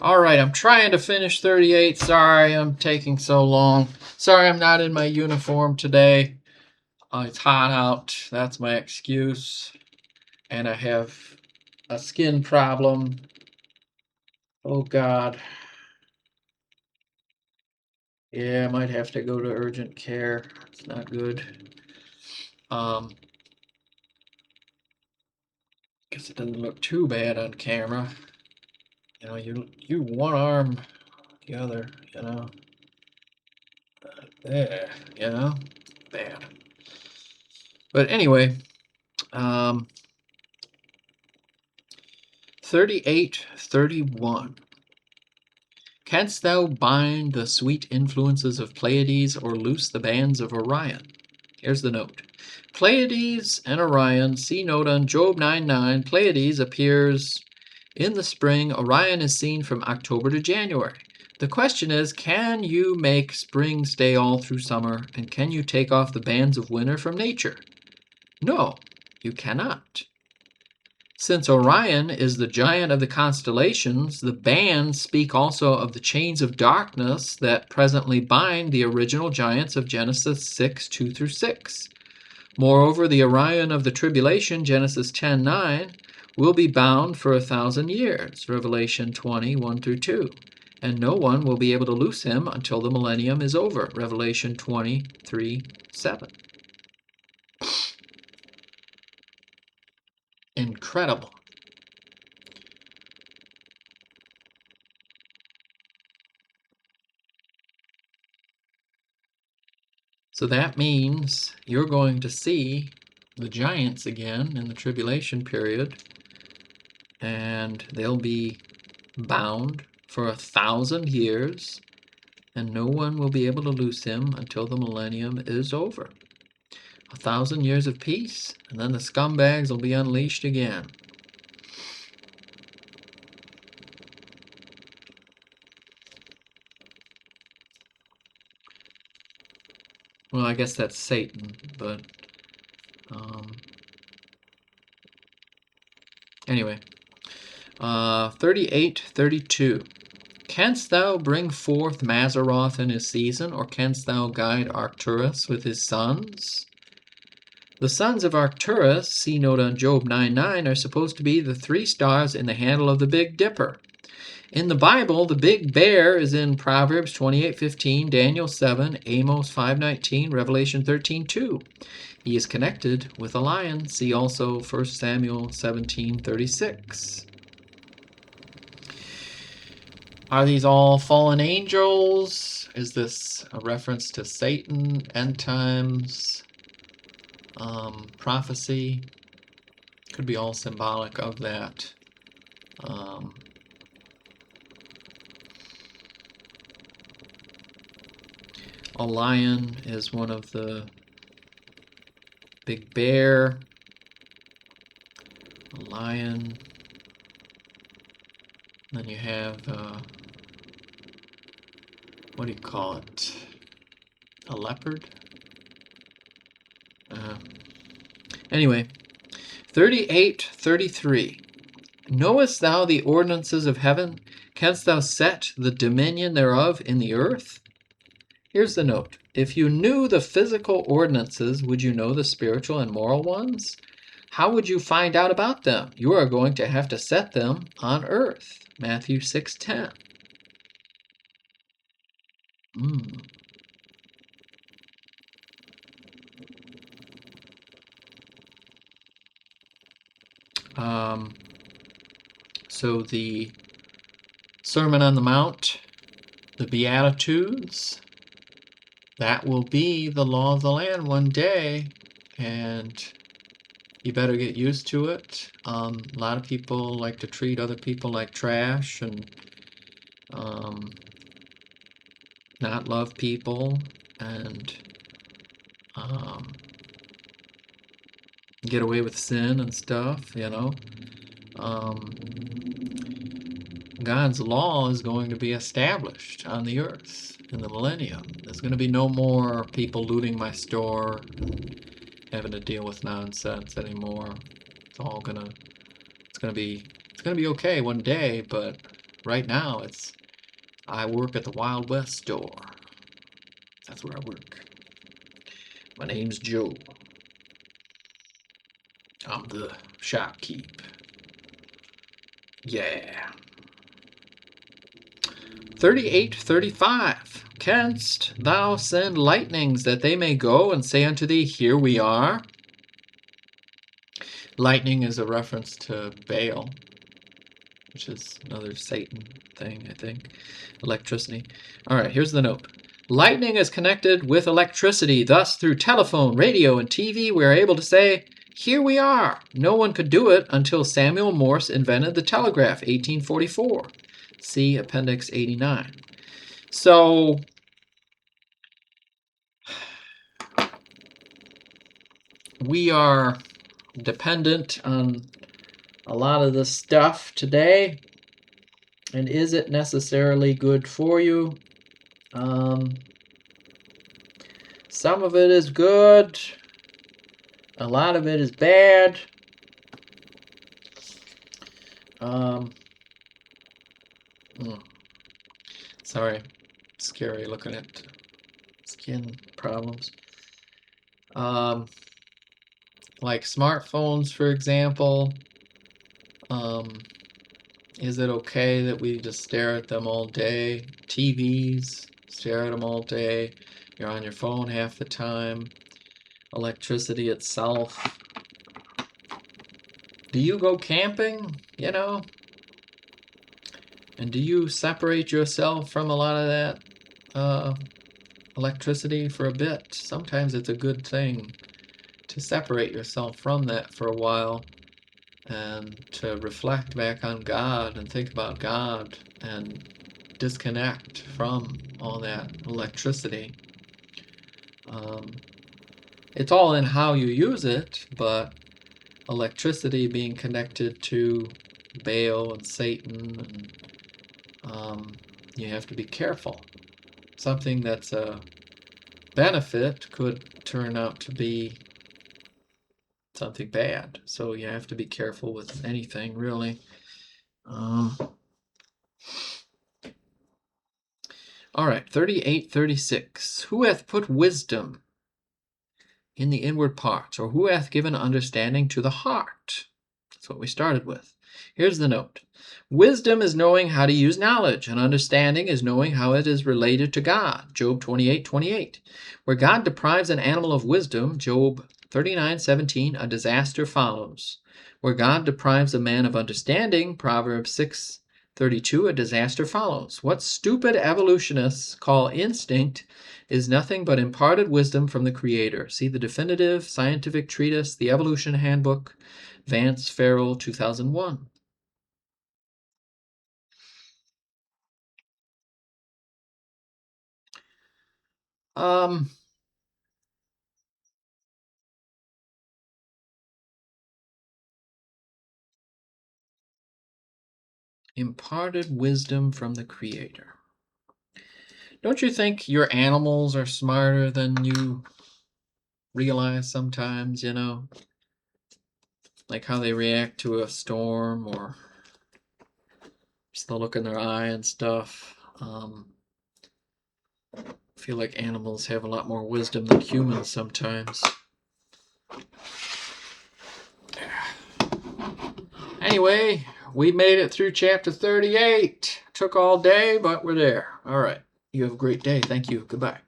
All right, I'm trying to finish 38. Sorry I'm taking so long. Sorry I'm not in my uniform today. It's hot out. That's my excuse. And I have a skin problem. Oh, God. Yeah, I might have to go to urgent care. It's not good. Guess it doesn't look too bad on camera. You know, you one arm, the other, you know. There, you know, bad. But anyway, um, 38, 31. Canst thou bind the sweet influences of Pleiades or loose the bands of Orion? Here's the note. Pleiades and Orion, see note on Job 9:9. Pleiades appears in the spring. Orion is seen from October to January. The question is, can you make spring stay all through summer, and can you take off the bands of winter from nature? No, you cannot. Since Orion is the giant of the constellations, the bands speak also of the chains of darkness that presently bind the original giants of Genesis 6:2-6. Moreover, the Orion of the tribulation, Genesis 10:9, will be bound for 1,000 years, Revelation 20:1-2, and no one will be able to loose him until the millennium is over, Revelation 23:7. Incredible. So that means you're going to see the giants again in the tribulation period, and they'll be bound for 1,000 years, and no one will be able to loose him until the millennium is over. 1,000 years of peace, and then the scumbags will be unleashed again. Well, I guess that's Satan, but anyway. 38, 32. Canst thou bring forth Mazzaroth in his season, or canst thou guide Arcturus with his sons? The sons of Arcturus, see note on Job 9:9, are supposed to be the 3 stars in the handle of the Big Dipper. In the Bible, the Big Bear is in Proverbs 28:15, Daniel 7, Amos 5:19, Revelation 13:2. He is connected with a lion. See also 1 Samuel 17:36. Are these all fallen angels? Is this a reference to Satan, end times, prophecy? Could be all symbolic of that. A lion is one of the Big Bear. A lion. Then you have, what do you call it? A leopard? Anyway, 38, 33. Knowest thou the ordinances of heaven? Canst thou set the dominion thereof in the earth? Here's the note. If you knew the physical ordinances, would you know the spiritual and moral ones? How would you find out about them? You are going to have to set them on earth. Matthew 6:10. So the Sermon on the Mount, the Beatitudes, that will be the law of the land one day, and you better get used to it. A lot of people like to treat other people like trash and not love people and get away with sin and stuff, you know. God's law is going to be established on the earth in the millennium. There's going to be no more people looting my store and having to deal with nonsense anymore. It's going to be okay one day, but right now I work at the Wild West store. That's where I work. My name's Joe. I'm the shopkeep. Yeah. 38:35. Canst thou send lightnings that they may go and say unto thee, Here we are? Lightning is a reference to Baal, which is another Satan thing, I think. Electricity. All right, here's the note. Lightning is connected with electricity. Thus, through telephone, radio, and TV, we are able to say, Here we are. No one could do it until Samuel Morse invented the telegraph, 1844. See Appendix 89. So, we are dependent on a lot of this stuff today. And is it necessarily good for you? Some of it is good. A lot of it is bad. Sorry, scary looking at skin problems. Like smartphones, for example. Is it okay that we just stare at them all day? TVs, stare at them all day. You're on your phone half the time. Electricity itself. Do you go camping, you know? And do you separate yourself from a lot of that electricity for a bit? Sometimes it's a good thing to separate yourself from that for a while and to reflect back on God and think about God and disconnect from all that electricity. It's all in how you use it, but electricity being connected to Baal and Satan, and you have to be careful. Something that's a benefit could turn out to be something bad, so you have to be careful with anything, really. All right, 38:36. Who hath put wisdom in the inward parts, or who hath given understanding to the heart? That's what we started with. Here's the note. Wisdom is knowing how to use knowledge, and understanding is knowing how it is related to God. Job 28:28. Where God deprives an animal of wisdom, Job 39:17, a disaster follows. Where God deprives a man of understanding, Proverbs 6:32, a disaster follows. What stupid evolutionists call instinct is nothing but imparted wisdom from the Creator. See the definitive scientific treatise, The Evolution Handbook, Vance Farrell, 2001. Imparted wisdom from the Creator. Don't you think your animals are smarter than you realize sometimes, you know? Like how they react to a storm or just the look in their eye and stuff. I feel like animals have a lot more wisdom than humans sometimes. Anyway, we made it through chapter 38. Took all day, but we're there. All right. You have a great day. Thank you. Goodbye.